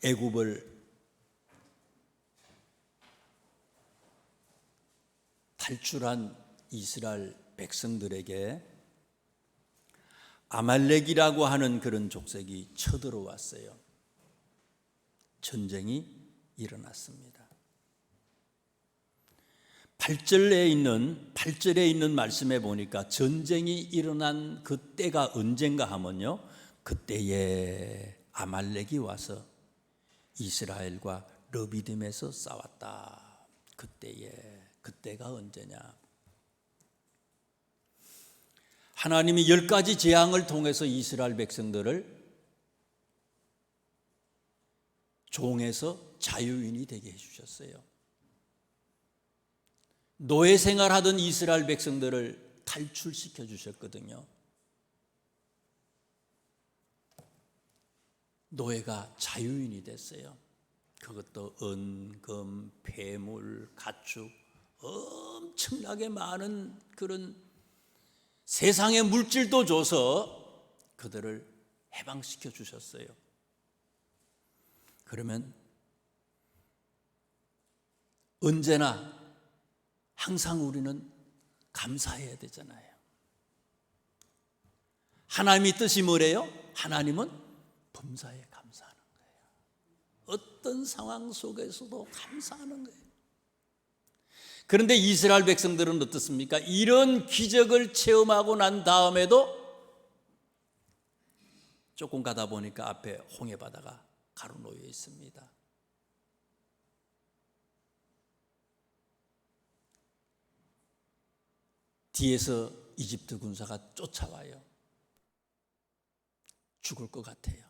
애굽을 탈출한 이스라엘 백성들에게 아말렉이라고 하는 그런 족속이 쳐들어왔어요. 전쟁이 일어났습니다. 8절에 있는 말씀에 보니까 전쟁이 일어난 그때가 언젠가 하면요, 그때에 아말렉이 와서 이스라엘과 르비딤에서 싸웠다. 그때가 언제냐? 하나님이 10가지 재앙을 통해서 이스라엘 백성들을 종에서 자유인이 되게 해주셨어요. 노예 생활하던 이스라엘 백성들을 탈출시켜 주셨거든요. 노예가 자유인이 됐어요. 그것도 은금, 폐물, 가축, 엄청나게 많은 그런 세상의 물질도 줘서 그들을 해방시켜 주셨어요. 그러면 언제나 항상 우리는 감사해야 되잖아요. 하나님의 뜻이 뭐래요? 하나님은 범사에 감사하는 거예요. 어떤 상황 속에서도 감사하는 거예요. 그런데 이스라엘 백성들은 어떻습니까? 이런 기적을 체험하고 난 다음에도 조금 가다 보니까 앞에 홍해바다가 가로놓여 있습니다. 뒤에서 이집트 군사가 쫓아와요. 죽을 것 같아요.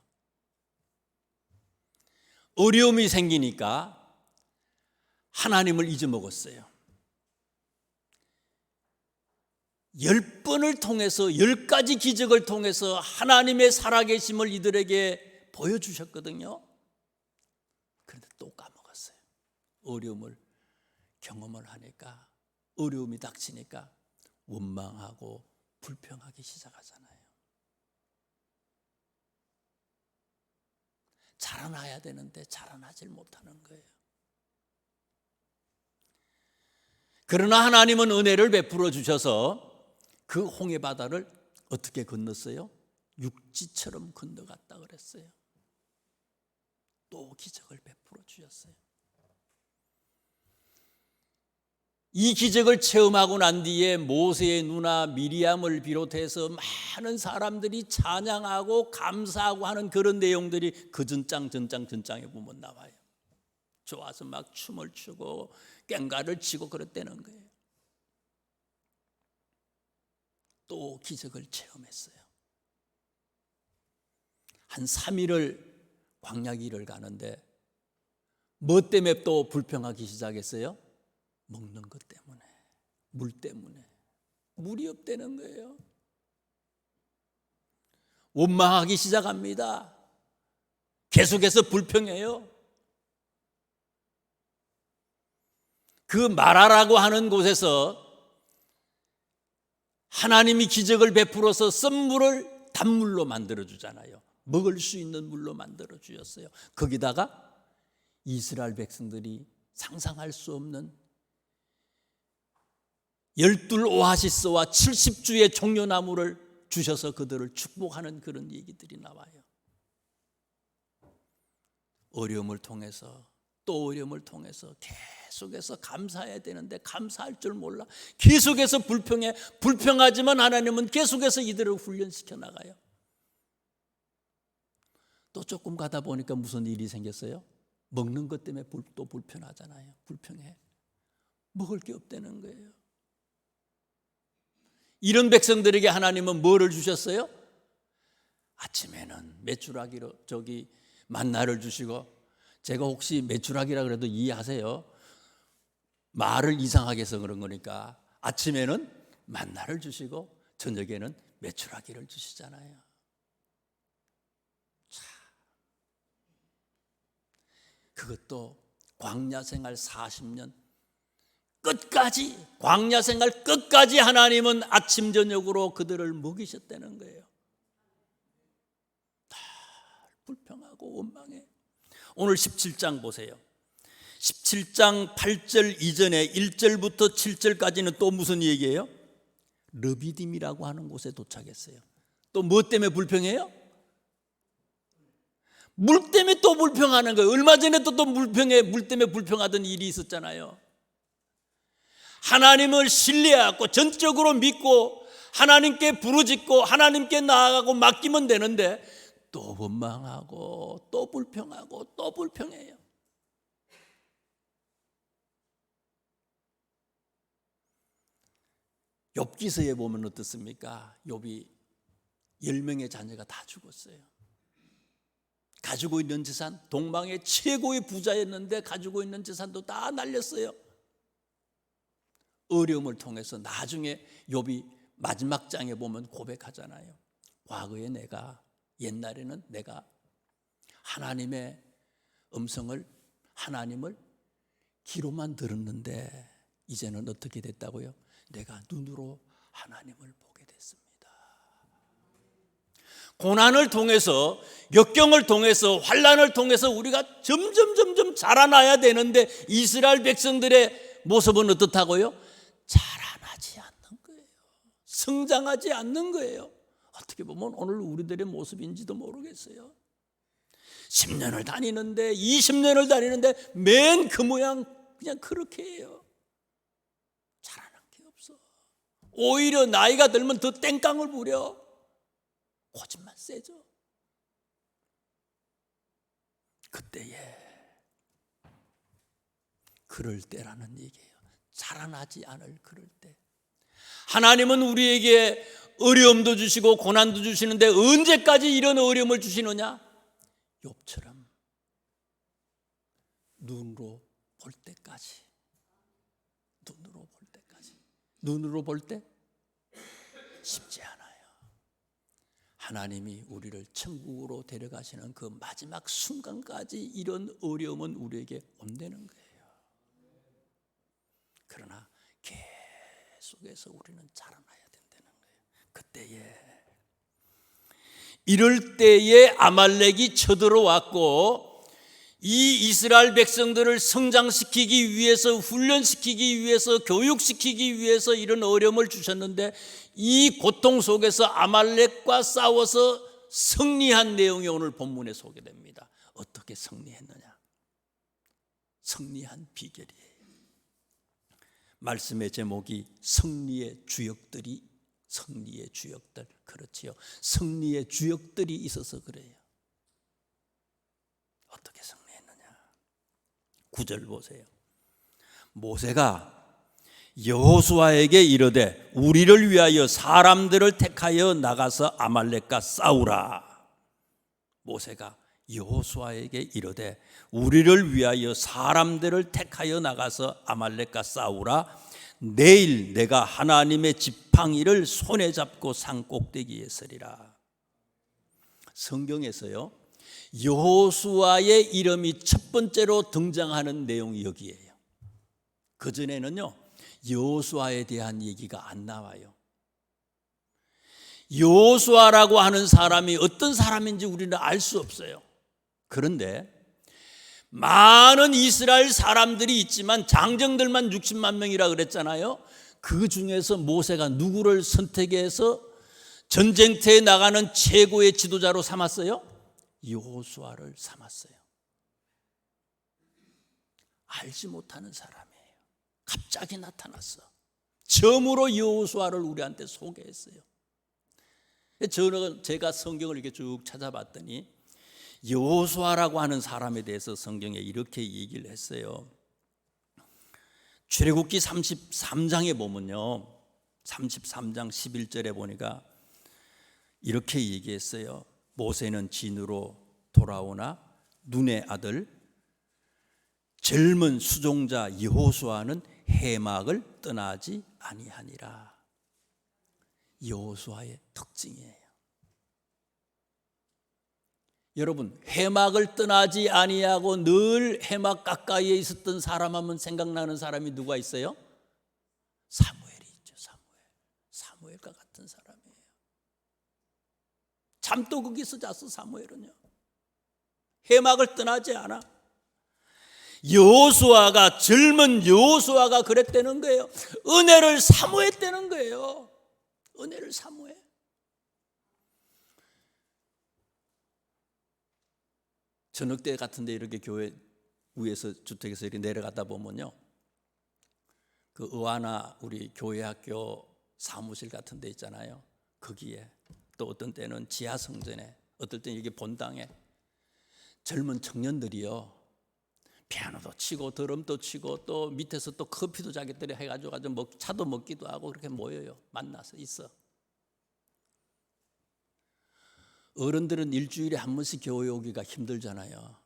어려움이 생기니까 하나님을 잊어먹었어요. 10번을 통해서 10가지 기적을 통해서 하나님의 살아계심을 이들에게 보여주셨거든요. 그런데 또 까먹었어요. 어려움을 경험을 하니까, 어려움이 닥치니까 원망하고 불평하기 시작하잖아요. 자라나야 되는데 자라나질 못하는 거예요. 그러나 하나님은 은혜를 베풀어 주셔서 그 홍해바다를 어떻게 건넜어요? 육지처럼 건너갔다 그랬어요. 또 기적을 베풀어 주셨어요. 이 기적을 체험하고 난 뒤에 모세의 누나 미리암을 비롯해서 많은 사람들이 찬양하고 감사하고 하는 그런 내용들이 그 전장에 보면 나와요. 좋아서 막 춤을 추고 꽹과를 치고 그랬다는 거예요. 또 기적을 체험했어요. 한 3일을 광야길을 가는데 뭐 때문에 또 불평하기 시작했어요? 먹는 것 때문에, 물 때문에. 물이 없다는 거예요. 원망하기 시작합니다. 계속해서 불평해요. 그 마라라고 하는 곳에서 하나님이 기적을 베풀어서 썬물을 단물로 만들어주잖아요. 먹을 수 있는 물로 만들어주셨어요. 거기다가 이스라엘 백성들이 상상할 수 없는 12 오아시스와 70주의 종려나무를 주셔서 그들을 축복하는 그런 얘기들이 나와요. 어려움을 통해서 또 어려움을 통해서 계속해서 감사해야 되는데 감사할 줄 몰라. 계속해서 불평하지만 하나님은 계속해서 이들을 훈련시켜 나가요. 또 조금 가다 보니까 무슨 일이 생겼어요? 먹는 것 때문에 또 불편하잖아요. 불평해. 먹을 게 없다는 거예요. 이런 백성들에게 하나님은 뭐를 주셨어요? 아침에는 메추라기로 만나를 주시고, 제가 혹시 메추라기라 그래도 이해하세요? 말을 이상하게 해서 그런 거니까 아침에는 만나를 주시고 저녁에는 메추라기를 주시잖아요. 그것도 광야 생활 40년 끝까지, 광야 생활 끝까지 하나님은 아침 저녁으로 그들을 먹이셨다는 거예요. 다 불평하고 원망해. 오늘 17장 보세요. 17장 8절 이전에 1절부터 7절까지는 또 무슨 얘기예요? 르비딤이라고 하는 곳에 도착했어요. 또 뭐 때문에 불평해요? 물 때문에 또 불평하는 거예요. 얼마 전에 또 물 때문에 불평하던 일이 있었잖아요. 하나님을 신뢰하고 전적으로 믿고 하나님께 부르짖고 하나님께 나아가고 맡기면 되는데 또 원망하고 또 불평하고 또 불평해요. 욥기서에 보면 어떻습니까? 욥이 10명의 자녀가 다 죽었어요. 가지고 있는 재산, 동방의 최고의 부자였는데 가지고 있는 재산도 다 날렸어요. 어려움을 통해서 나중에 욥이 마지막 장에 보면 고백하잖아요. 과거에 옛날에는 내가 하나님의 음성을, 하나님을 귀로만 들었는데 이제는 어떻게 됐다고요? 내가 눈으로 하나님을 보게 됐습니다. 고난을 통해서, 역경을 통해서, 환난을 통해서 우리가 점점 자라나야 되는데 이스라엘 백성들의 모습은 어떻다고요? 자라나지 않는 거예요. 성장하지 않는 거예요. 어떻게 보면 오늘 우리들의 모습인지도 모르겠어요. 10년을 다니는데 20년을 다니는데 맨 그 모양 그냥 그렇게 해요. 자라는 게 없어. 오히려 나이가 들면 더 땡깡을 부려. 고집만 세죠. 그때에 그럴 때라는 얘기예요. 자라나지 않을 그럴 때. 하나님은 우리에게 어려움도 주시고 고난도 주시는데 언제까지 이런 어려움을 주시느냐? 욥처럼 눈으로 볼 때까지. 눈으로 볼 때까지. 눈으로 볼 때 쉽지 않아요. 하나님이 우리를 천국으로 데려가시는 그 마지막 순간까지 이런 어려움은 우리에게 온다는 거예요. 그러나 계속해서 우리는 자라나야 된다는 거예요. 그때에 이럴 때에 아말렉이 쳐들어왔고 이 이스라엘 백성들을 성장시키기 위해서, 훈련시키기 위해서, 교육시키기 위해서 이런 어려움을 주셨는데 이 고통 속에서 아말렉과 싸워서 승리한 내용이 오늘 본문에 소개됩니다. 어떻게 승리했느냐? 승리한 비결이에요. 말씀의 제목이 승리의 주역들. 그렇지요. 승리의 주역들이 있어서 그래요. 어떻게 승리했느냐? 9절 보세요. 모세가 여호수아에게 이르되 우리를 위하여 사람들을 택하여 나가서 아말렉과 싸우라. 모세가 여호수아에게 이르되 우리를 위하여 사람들을 택하여 나가서 아말렉과 싸우라. 내일 내가 하나님의 지팡이를 손에 잡고 산 꼭대기에 서리라. 성경에서요, 여호수아의 이름이 첫 번째로 등장하는 내용이 여기에요. 그전에는요 여호수아에 대한 얘기가 안 나와요. 여호수아라고 하는 사람이 어떤 사람인지 우리는 알 수 없어요. 그런데 많은 이스라엘 사람들이 있지만 장정들만 60만 명이라 그랬잖아요. 그 중에서 모세가 누구를 선택해서 전쟁터에 나가는 최고의 지도자로 삼았어요? 여호수아를 삼았어요. 알지 못하는 사람이에요. 갑자기 나타났어. 처음으로 여호수아를 우리한테 소개했어요. 제가 성경을 이렇게 쭉 찾아봤더니 여호수아라고 하는 사람에 대해서 성경에 이렇게 얘기를 했어요. 출애굽기 33장에 보면요, 33장 11절에 보니까 이렇게 얘기했어요. 모세는 진으로 돌아오나 눈의 아들 젊은 수종자 여호수아는 해막을 떠나지 아니하니라. 여호수아의 특징이에요. 여러분, 해막을 떠나지 아니하고 늘 해막 가까이에 있었던 사람 하면 생각나는 사람이 누가 있어요? 사무엘이 있죠. 사무엘과 같은 사람이에요. 잠도 거기서 잤어. 사무엘은요. 해막을 떠나지 않아. 여호수아가, 젊은 여호수아가 그랬다는 거예요. 은혜를 사모했다는 거예요. 은혜를 사모해. 저녁 때 같은데 이렇게 교회 위에서 주택에서 이렇게 내려가다 보면요, 그 의화나 우리 교회 학교 사무실 같은 데 있잖아요. 거기에 또 어떤 때는 지하 성전에, 어떨 때는 이게 본당에 젊은 청년들이요, 피아노도 치고 드럼도 치고 또 밑에서 또 커피도 자기들이 해가지고 차도 먹기도 하고 그렇게 모여요. 만나서 있어. 어른들은 일주일에 한 번씩 교회 오기가 힘들잖아요.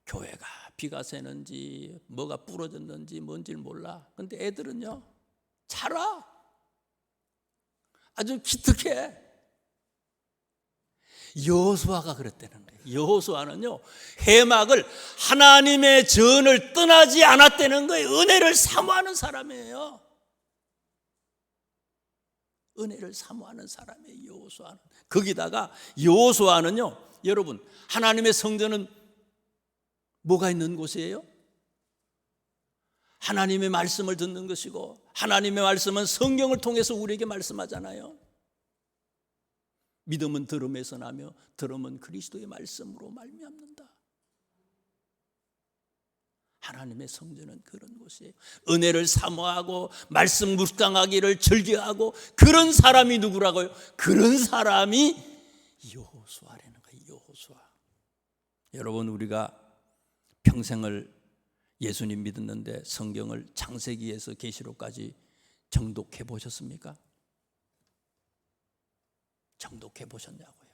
교회가 비가 새는지 뭐가 부러졌는지 뭔지 몰라. 근데 애들은요, 잘 와. 아주 기특해. 여호수아가 그랬다는 거예요. 여호수아는요, 해막을, 하나님의 전을 떠나지 않았다는 거예요. 은혜를 사모하는 사람이에요. 은혜를 사모하는 사람이에요, 여호수아는. 거기다가 여호수아는요, 여러분, 하나님의 성전은 뭐가 있는 곳이에요? 하나님의 말씀을 듣는 것이고, 하나님의 말씀은 성경을 통해서 우리에게 말씀하잖아요. 믿음은 들음에서 나며 들음은 그리스도의 말씀으로 말미암는다. 하나님의 성전은 그런 곳이에요. 은혜를 사모하고 말씀 묵상하기를 즐겨하고, 그런 사람이 누구라고요? 그런 사람이 여호수아라는 거예요. 여호수아. 여러분, 우리가 평생을 예수님 믿었는데 성경을 창세기에서 계시록까지 정독해 보셨습니까? 정독해 보셨냐고요?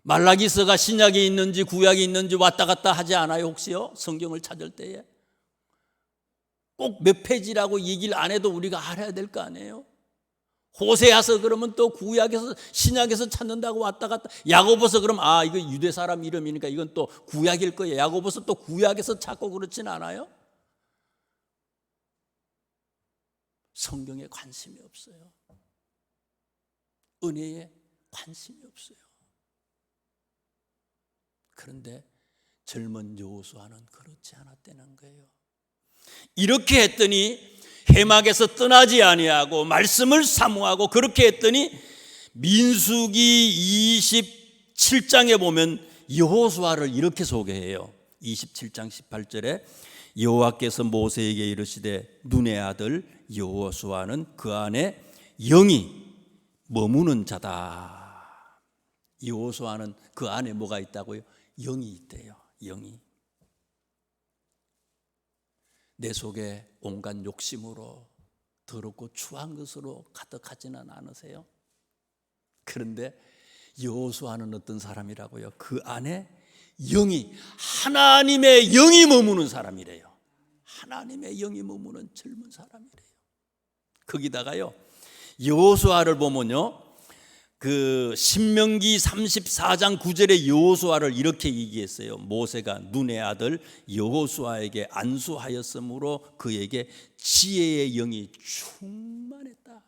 말라기서가 신약에 있는지 구약에 있는지 왔다 갔다 하지 않아요, 혹시요? 성경을 찾을 때에 꼭 몇 페이지라고 얘기를 안 해도 우리가 알아야 될 거 아니에요? 호세아서 그러면 또 구약에서 신약에서 찾는다고 왔다 갔다. 야고보서 그러면 이거 유대 사람 이름이니까 이건 또 구약일 거예요. 야고보서 또 구약에서 찾고 그렇진 않아요? 성경에 관심이 없어요. 은혜에 관심이 없어요. 그런데 젊은 여호수아는 그렇지 않았다는 거예요. 이렇게 했더니 해막에서 떠나지 아니하고 말씀을 사모하고, 그렇게 했더니 민수기 27장에 보면 여호수아를 이렇게 소개해요. 27장 18절에 여호와께서 모세에게 이르시되 눈의 아들 여호수아는 그 안에 영이 머무는 자다. 여호수아는 그 안에 뭐가 있다고요? 영이 있대요. 영이. 내 속에 온갖 욕심으로 더럽고 추한 것으로 가득하지는 않으세요? 그런데 여호수아는 어떤 사람이라고요? 그 안에 영이, 하나님의 영이 머무는 사람이래요. 하나님의 영이 머무는 젊은 사람이래요. 거기다가요, 여호수아를 보면요, 그 신명기 34장 9절에 여호수아를 이렇게 얘기했어요. 모세가 눈의 아들 여호수아에게 안수하였으므로 그에게 지혜의 영이 충만했다.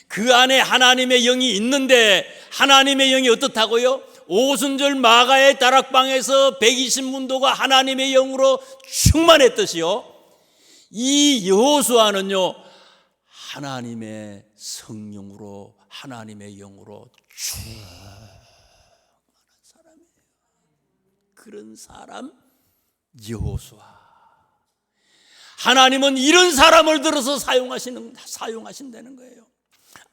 그 안에 하나님의 영이 있는데, 하나님의 영이 어떻다고요? 오순절 마가의 다락방에서 120문도가 하나님의 영으로 충만했듯이요, 이 여호수아는요, 하나님의 성령으로, 하나님의 영으로 충만한 사람이에요. 그런 사람 여호수아. 하나님은 이런 사람을 들어서 사용하신다는 거예요.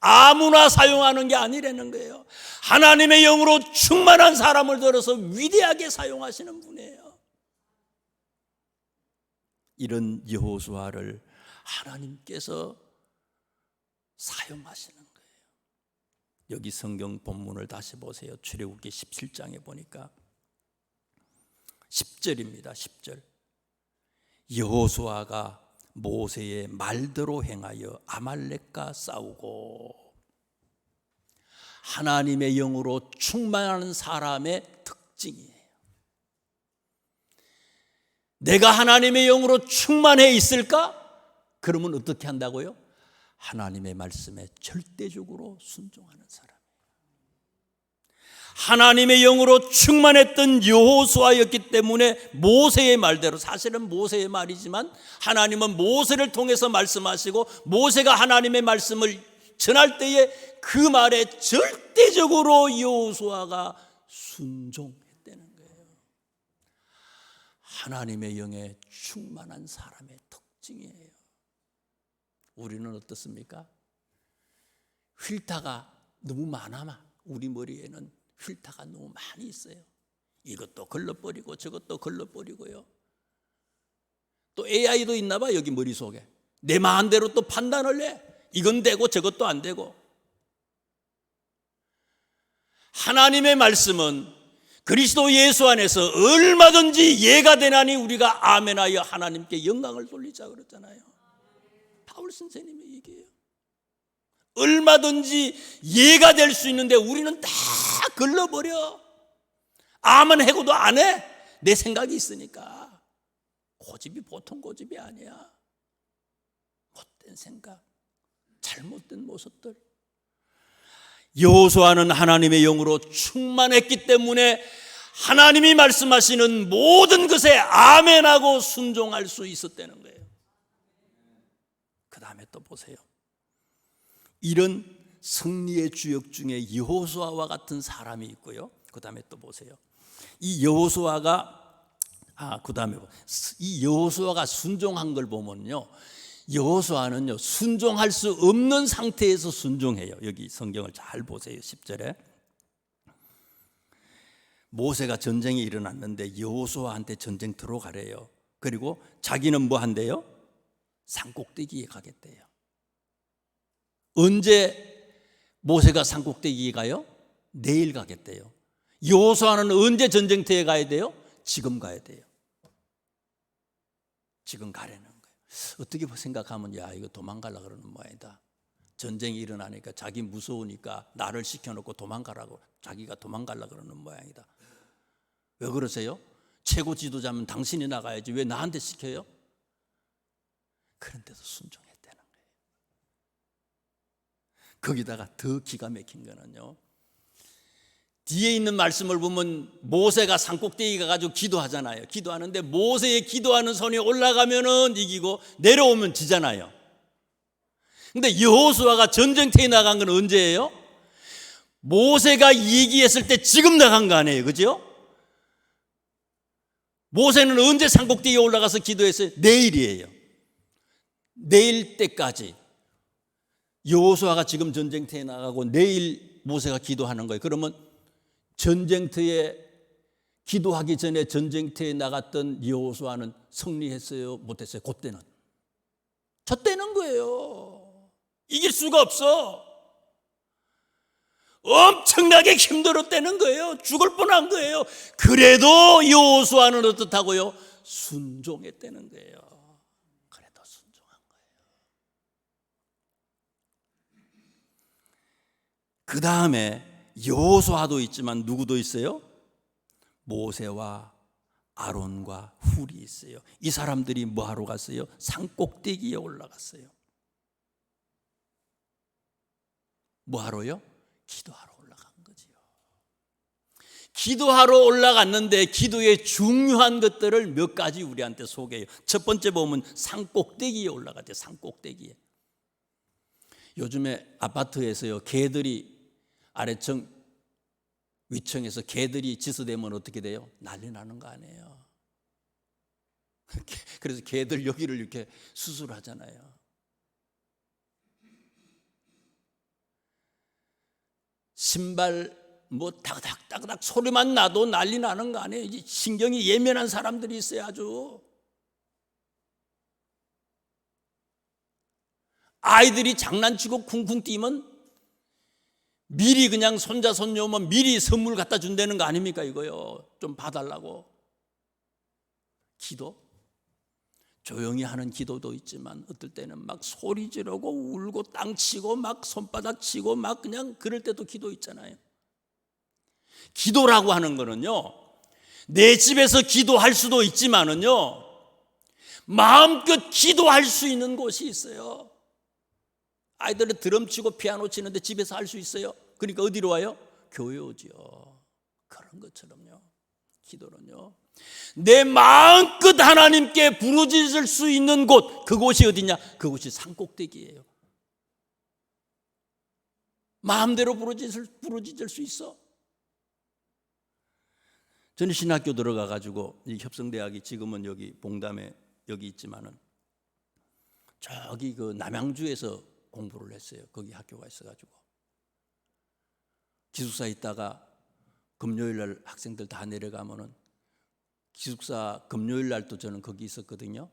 아무나 사용하는 게 아니라는 거예요. 하나님의 영으로 충만한 사람을 들어서 위대하게 사용하시는 분이에요. 이런 여호수아를 하나님께서 사용하시는 거예요. 여기 성경 본문을 다시 보세요. 출애굽기 17장에 보니까 10절입니다. 10절. 여호수아가 모세의 말대로 행하여 아말렉과 싸우고. 하나님의 영으로 충만한 사람의 특징이에요. 내가 하나님의 영으로 충만해 있을까? 그러면 어떻게 한다고요? 하나님의 말씀에 절대적으로 순종하는 사람이에요. 하나님의 영으로 충만했던 여호수아였기 때문에 모세의 말대로, 사실은 모세의 말이지만 하나님은 모세를 통해서 말씀하시고 모세가 하나님의 말씀을 전할 때에 그 말에 절대적으로 여호수아가 순종했다는 거예요. 하나님의 영에 충만한 사람의 특징이에요. 우리는 어떻습니까? 휠타가 너무 많아. 우리 머리에는 휠타가 너무 많이 있어요. 이것도 걸러버리고 저것도 걸러버리고요. 또 AI도 있나 봐, 여기 머릿속에. 내 마음대로 또 판단을 해. 이건 되고 저것도 안 되고. 하나님의 말씀은 그리스도 예수 안에서 얼마든지 예가 되나니 우리가 아멘하여 하나님께 영광을 돌리자 그랬잖아요. 바울 선생님의 얘기예요. 얼마든지 예가 될 수 있는데 우리는 다 걸러버려. 아멘 해고도 안 해. 내 생각이 있으니까. 고집이 보통 고집이 아니야. 못된 생각, 잘못된 모습들. 여호수아는 하나님의 영으로 충만했기 때문에 하나님이 말씀하시는 모든 것에 아멘하고 순종할 수 있었다는 거예요. 그 다음에 또 보세요. 이런 승리의 주역 중에 여호수아와 같은 사람이 있고요. 그 다음에 또 보세요. 이 여호수아가 이 여호수아가 순종한 걸 보면요, 여호수아는요 순종할 수 없는 상태에서 순종해요. 여기 성경을 잘 보세요. 10절에 모세가 전쟁이 일어났는데 여호수아한테 전쟁 들어가래요. 그리고 자기는 뭐 한대요? 산꼭대기에 가겠대요. 언제 모세가 산꼭대기에 가요? 내일 가겠대요. 여호수아는 언제 전쟁터에 가야 돼요? 지금 가야 돼요. 지금 가라는 거예요. 어떻게 생각하면 야, 이거 도망가려고 그러는 모양이다. 전쟁이 일어나니까 자기 무서우니까 나를 시켜놓고 도망가라고, 자기가 도망가려고 그러는 모양이다. 왜 그러세요? 최고 지도자면 당신이 나가야지 왜 나한테 시켜요? 그런데도 순종했다는 거예요. 거기다가 더 기가 막힌 거는요, 뒤에 있는 말씀을 보면 모세가 산꼭대기 가가지고 기도하잖아요. 기도하는데 모세의 기도하는 손이 올라가면은 이기고 내려오면 지잖아요. 근데 여호수아가 전쟁터에 나간 건 언제예요? 모세가 얘기했을 때 지금 나간 거 아니에요, 그죠? 모세는 언제 산꼭대기에 올라가서 기도했어요? 내일이에요. 내일 때까지. 여호수아가 지금 전쟁터에 나가고 내일 모세가 기도하는 거예요. 그러면 전쟁터에 기도하기 전에 전쟁터에 나갔던 여호수아는 승리했어요? 못했어요? 그때는 졌다는 거예요. 이길 수가 없어. 엄청나게 힘들었다는 거예요. 죽을 뻔한 거예요. 그래도 여호수아는 어떻다고요? 순종했다는 거예요. 그래도 순종한 거예요. 그 다음에 여호수아도 있지만 누구도 있어요? 모세와 아론과 훌이 있어요. 이 사람들이 뭐 하러 갔어요? 산꼭대기에 올라갔어요. 뭐 하러요? 기도하러 올라간 거지요. 기도하러 올라갔는데 기도의 중요한 것들을 몇 가지 우리한테 소개해요. 첫 번째 보면 산꼭대기에 올라갔대요. 산꼭대기에. 요즘에 아파트에서요, 개들이 아래층 위층에서 개들이 지수되면 어떻게 돼요? 난리 나는 거 아니에요. 그래서 개들 여기를 이렇게 수술하잖아요. 신발 뭐 따그닥 소리만 나도 난리 나는 거 아니에요. 신경이 예민한 사람들이 있어요. 아주 아이들이 장난치고 쿵쿵 뛰면 미리 그냥 손자 손녀 오면 미리 선물 갖다 준다는 거 아닙니까? 이거요, 좀 봐달라고. 기도 조용히 하는 기도도 있지만 어떨 때는 막 소리 지르고 울고 땅 치고 막 손바닥 치고 막 그냥 그럴 때도 기도 있잖아요. 기도라고 하는 거는요, 내 집에서 기도할 수도 있지만은요, 마음껏 기도할 수 있는 곳이 있어요. 아이들은 드럼 치고 피아노 치는데 집에서 할 수 있어요? 그러니까 어디로 와요? 교회 오죠. 그런 것처럼요, 기도는요, 내 마음껏 하나님께 부르짖을 수 있는 곳, 그곳이 어디냐? 그곳이 산꼭대기예요. 마음대로 부르짖을 수 있어. 저는 신학교 들어가가지고, 이 협성대학이 지금은 여기 봉담에 여기 있지만은 저기 그 남양주에서 공부를 했어요. 거기 학교가 있어가지고 기숙사 있다가 금요일 날 학생들 다 내려가면은 기숙사 금요일 날도 저는 거기 있었거든요.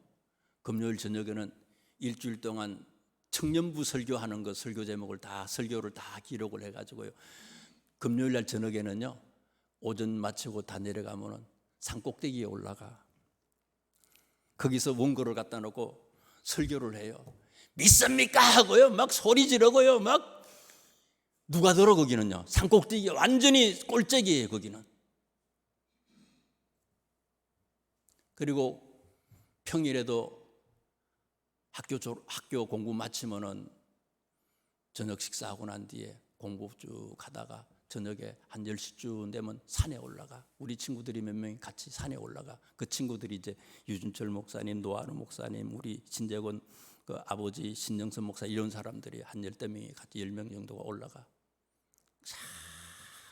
금요일 저녁에는 일주일 동안 청년부 설교하는 거 설교 제목을 다 설교를 다 기록을 해가지고요. 금요일 날 저녁에는요, 오전 마치고 다 내려가면은 산꼭대기에 올라가. 거기서 원고를 갖다 놓고 설교를 해요. 믿습니까? 하고요, 막 소리 지르고요, 막 누가 들어. 거기는요, 산꼭대기 완전히 꼴짝이에요. 거기는. 그리고 평일에도 학교 공부 마치면은 저녁 식사하고 난 뒤에 공부 쭉 하다가 저녁에 한 10시쯤 되면 산에 올라가. 우리 친구들이 몇 명이 같이 산에 올라가. 그 친구들이 이제 유준철 목사님, 노한우 목사님, 우리 신재권 그 아버지 신영선 목사, 이런 사람들이 한 10대 명이 같이 10명 정도가 올라가. 참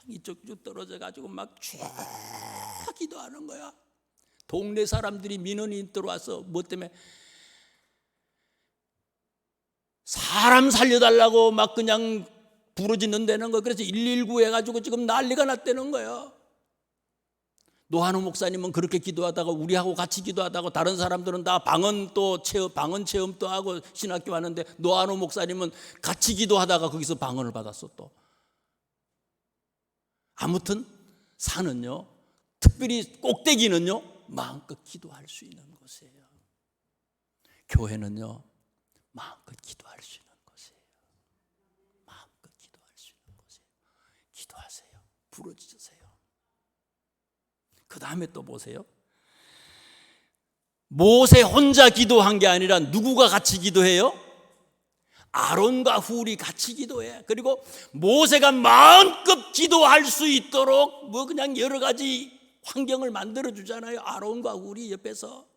이쪽 쭉 떨어져 가지고 막 쭉 기도하는 거야. 동네 사람들이 민원이 들어와서 뭐 때문에 사람 살려달라고 막 그냥 부르짖는다는 거. 그래서 119 해가지고 지금 난리가 났다는 거예요. 노한우 목사님은 그렇게 기도하다가 우리하고 같이 기도하다가 다른 사람들은 다 방언 체험도 하고 신학교 왔는데 노한우 목사님은 같이 기도하다가 거기서 방언을 받았어. 또 아무튼 산은요, 특별히 꼭대기는요, 마음껏 기도할 수 있는 곳이에요. 교회는요, 마음껏 기도할 수 있는 곳이에요. 마음껏 기도할 수 있는 곳이에요. 기도하세요. 부르짖으세요. 그 다음에 또 보세요. 모세 혼자 기도한 게 아니라 누구가 같이 기도해요? 아론과 훌이 같이 기도해. 그리고 모세가 마음껏 기도할 수 있도록 뭐 그냥 여러 가지 환경을 만들어 주잖아요. 아론과 훌이 옆에서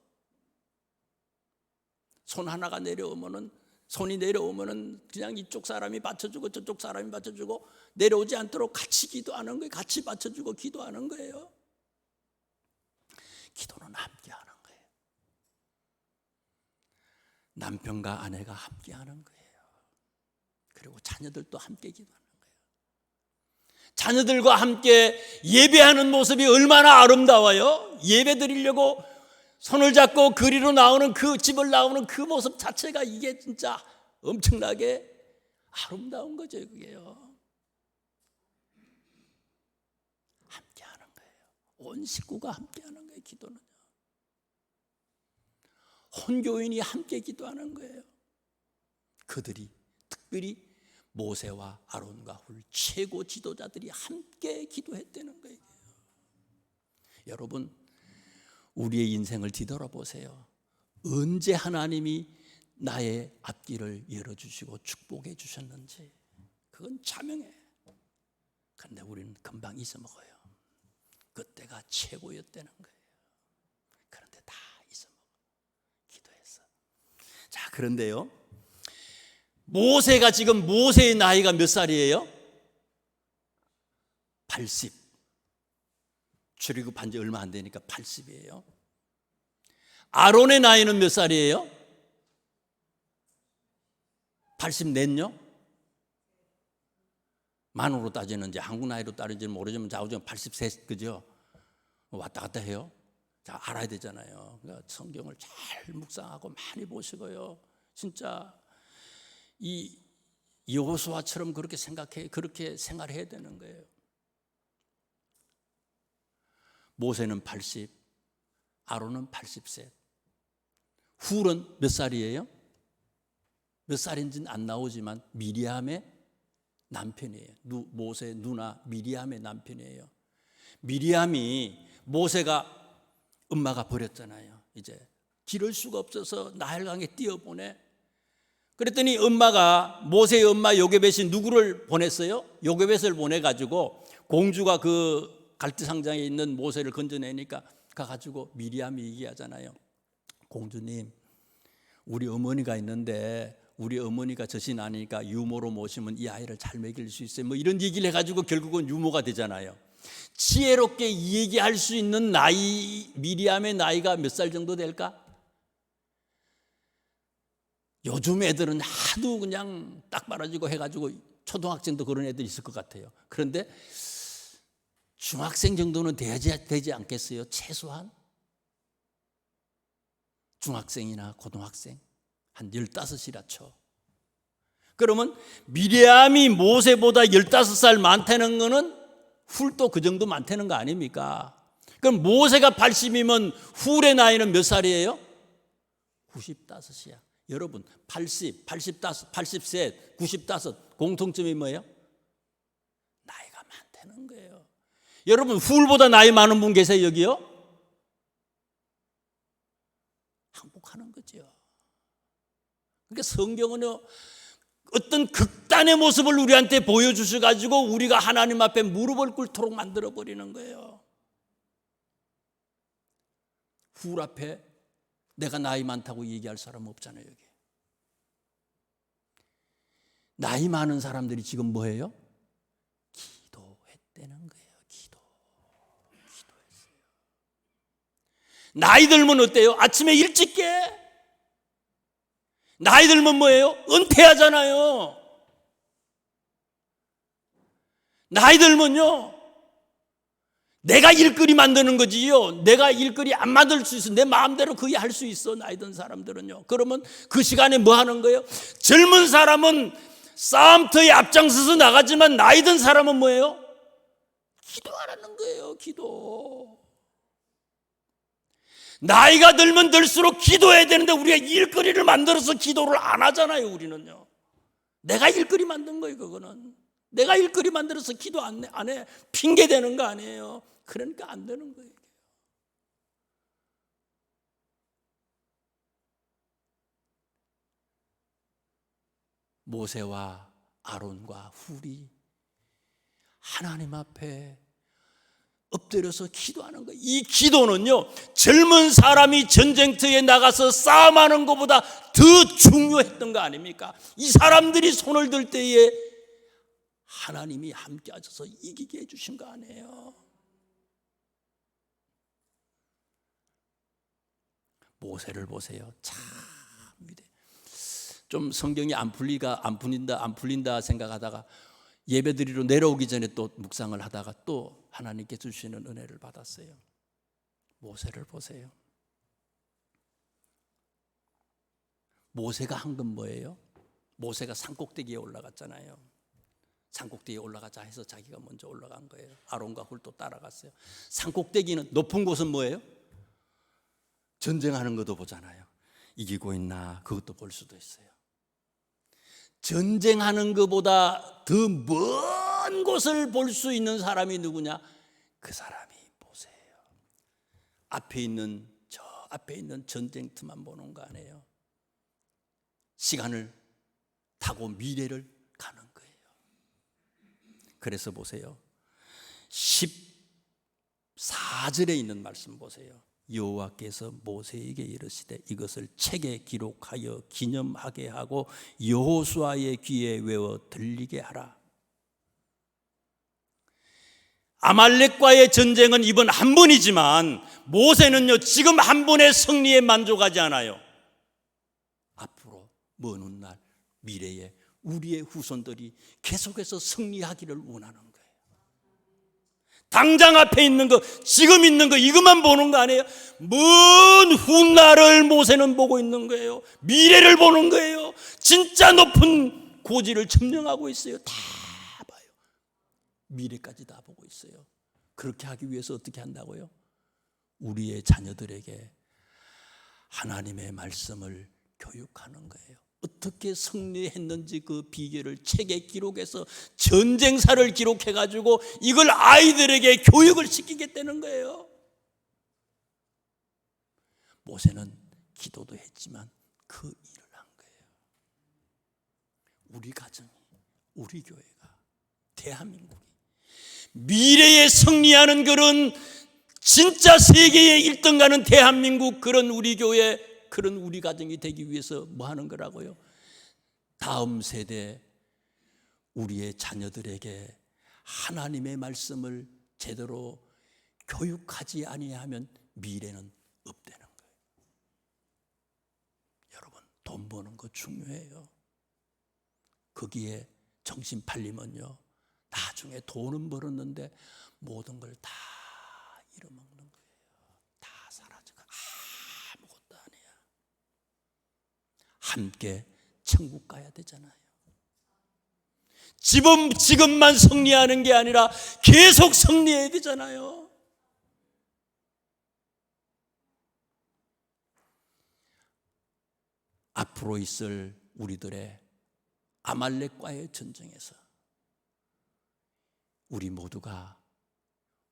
손 하나가 내려오면은, 손이 내려오면은 그냥 이쪽 사람이 받쳐주고 저쪽 사람이 받쳐주고, 내려오지 않도록 같이 기도하는 거예요. 같이 받쳐주고 기도하는 거예요. 기도는 함께하는 거예요. 남편과 아내가 함께하는 거예요. 그리고 자녀들도 함께 기도하는 거예요. 자녀들과 함께 예배하는 모습이 얼마나 아름다워요. 예배 드리려고 손을 잡고 그리로 나오는 그 집을 나오는 그 모습 자체가 이게 진짜 엄청나게 아름다운 거죠. 그게요. 함께하는 거예요. 온 식구가 함께하는 거예요. 기도는요. 혼교인이 함께 기도하는 거예요. 그들이 특별히 모세와 아론과 훌 최고 지도자들이 함께 기도했다는 거예요. 여러분, 우리의 인생을 뒤돌아보세요. 언제 하나님이 나의 앞길을 열어주시고 축복해 주셨는지 그건 자명해. 그런데 우리는 금방 잊어먹어요. 그때가 최고였다는 거예요. 그런데 다 잊어먹어. 기도했어. 자, 그런데요, 모세가 지금 모세의 나이가 몇 살이에요? 80. 출애굽한 지 얼마 안 되니까 80이에요. 아론의 나이는 몇 살이에요? 84요? 만으로 따지는, 이제 한국 나이로 따지는지 모르지만 좌우지간 83, 그죠? 왔다 갔다 해요. 자, 알아야 되잖아요. 그러니까 성경을 잘 묵상하고 많이 보시고요. 진짜 이 여호수아처럼 그렇게 생활해야 되는 거예요. 모세는 80, 아론은 80세. 훌은 몇 살이에요? 몇 살인지는 안 나오지만 미리암의 남편이에요. 모세의 누나 미리암의 남편이에요. 미리암이 모세가 엄마가 버렸잖아요. 이제 기를 수가 없어서 나일강에 띄어보내. 그랬더니 엄마가, 모세의 엄마 요게벳이 누구를 보냈어요? 요게벳을 보내가지고 공주가 그 갈대상장에 있는 모세를 건져내니까 가가지고 미리암이 얘기하잖아요. 공주님, 우리 어머니가 있는데 우리 어머니가 젖이 나니까 유모로 모시면 이 아이를 잘 먹일 수 있어요. 뭐 이런 얘기를 해가지고 결국은 유모가 되잖아요. 지혜롭게 얘기할 수 있는 나이, 미리암의 나이가 몇 살 정도 될까? 요즘 애들은 하도 그냥 딱 말아주고 해가지고 초등학생도 그런 애들 있을 것 같아요. 그런데 중학생 정도는 되지 않겠어요? 최소한 중학생이나 고등학생 한 15이라 쳐. 그러면 미리암이 모세보다 15살 많다는 거는 훌도 그 정도 많다는 거 아닙니까? 그럼 모세가 80이면 훌의 나이는 몇 살이에요? 95이야. 여러분 80, 85, 80세, 95 공통점이 뭐예요? 나이가 많다는 거예요. 여러분 훌보다 나이 많은 분 계세요 여기요? 항복하는 거죠. 그러니까 성경은요 어떤 극단의 모습을 우리한테 보여주셔가지고 우리가 하나님 앞에 무릎을 꿇도록 만들어버리는 거예요. 훌 앞에 내가 나이 많다고 얘기할 사람 없잖아요 여기. 나이 많은 사람들이 지금 뭐예요? 기도했다는 거예요. 기도했어요. 나이 들면 어때요? 아침에 일찍 깨. 나이 들면 뭐예요? 은퇴하잖아요. 나이 들면요 내가 일거리 만드는 거지요. 내가 일거리 안 만들 수 있어. 내 마음대로 거의 할 수 있어. 나이 든 사람들은요. 그러면 그 시간에 뭐 하는 거예요? 젊은 사람은 싸움터에 앞장서서 나가지만 나이 든 사람은 뭐예요? 기도하라는 거예요. 기도. 나이가 들면 들수록 기도해야 되는데 우리가 일거리를 만들어서 기도를 안 하잖아요. 우리는요. 내가 일거리 만든 거예요. 그거는. 내가 일거리 만들어서 기도 안 해. 핑계 대는 거 아니에요. 그러니까 안 되는 거예요. 모세와 아론과 훌이 하나님 앞에 엎드려서 기도하는 거예요. 이 기도는요 젊은 사람이 전쟁터에 나가서 싸움하는 것보다 더 중요했던 거 아닙니까? 이 사람들이 손을 들 때에 하나님이 함께 하셔서 이기게 해주신 거 아니에요. 모세를 보세요. 참 위대. 좀 성경이 안 풀린다 생각하다가 예배드리러 내려오기 전에 또 묵상을 하다가 또 하나님께 주시는 은혜를 받았어요. 모세를 보세요. 모세가 한 건 뭐예요? 모세가 산꼭대기에 올라갔잖아요. 산꼭대기에 올라가자 해서 자기가 먼저 올라간 거예요. 아론과 훌도 따라갔어요. 산꼭대기는 높은 곳은 뭐예요? 전쟁하는 것도 보잖아요. 이기고 있나 그것도 볼 수도 있어요. 전쟁하는 것보다 더 먼 곳을 볼 수 있는 사람이 누구냐? 그 사람이 모세예요. 앞에 있는 저 앞에 있는 전쟁터만 보는 거 아니에요. 시간을 타고 미래를 가는 거예요. 그래서 보세요. 14절에 있는 말씀 보세요. 여호와께서 모세에게 이르시되 이것을 책에 기록하여 기념하게 하고 여호수아의 귀에 외워 들리게 하라. 아말렉과의 전쟁은 이번 한 번이지만 모세는요 지금 한 번의 승리에 만족하지 않아요. 앞으로 먼 훗날 미래에 우리의 후손들이 계속해서 승리하기를 원하는 거예요. 당장 앞에 있는 거, 지금 있는 거 이것만 보는 거 아니에요. 먼 훗날을 모세는 보고 있는 거예요. 미래를 보는 거예요. 진짜 높은 고지를 점령하고 있어요. 다 봐요. 미래까지 다 보고 있어요. 그렇게 하기 위해서 어떻게 한다고요? 우리의 자녀들에게 하나님의 말씀을 교육하는 거예요. 어떻게 승리했는지 그 비결을 책에 기록해서 전쟁사를 기록해가지고 이걸 아이들에게 교육을 시키겠다는 거예요. 모세는 기도도 했지만 그 일을 한 거예요. 우리 가정이, 우리 교회가, 대한민국이 미래에 승리하는 그런 진짜 세계의 1등 가는 대한민국, 그런 우리 교회, 그런 우리 가정이 되기 위해서 뭐 하는 거라고요? 다음 세대 우리의 자녀들에게 하나님의 말씀을 제대로 교육하지 아니하면 미래는 없다는 거예요. 여러분, 돈 버는 거 중요해요. 거기에 정신 팔리면요, 나중에 돈은 벌었는데 모든 걸 다 잃어먹는 거예요. 다 사라지고 아무것도 아니야. 함께 천국 가야 되잖아요. 지금만 승리하는 게 아니라 계속 승리해야 되잖아요. 앞으로 있을 우리들의 아말렉과의 전쟁에서 우리 모두가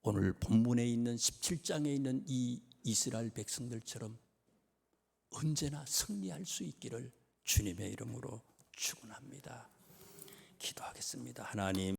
오늘 본문에 있는 17장에 있는 이 이스라엘 백성들처럼 언제나 승리할 수 있기를 주님의 이름으로 축원합니다. 기도하겠습니다. 하나님,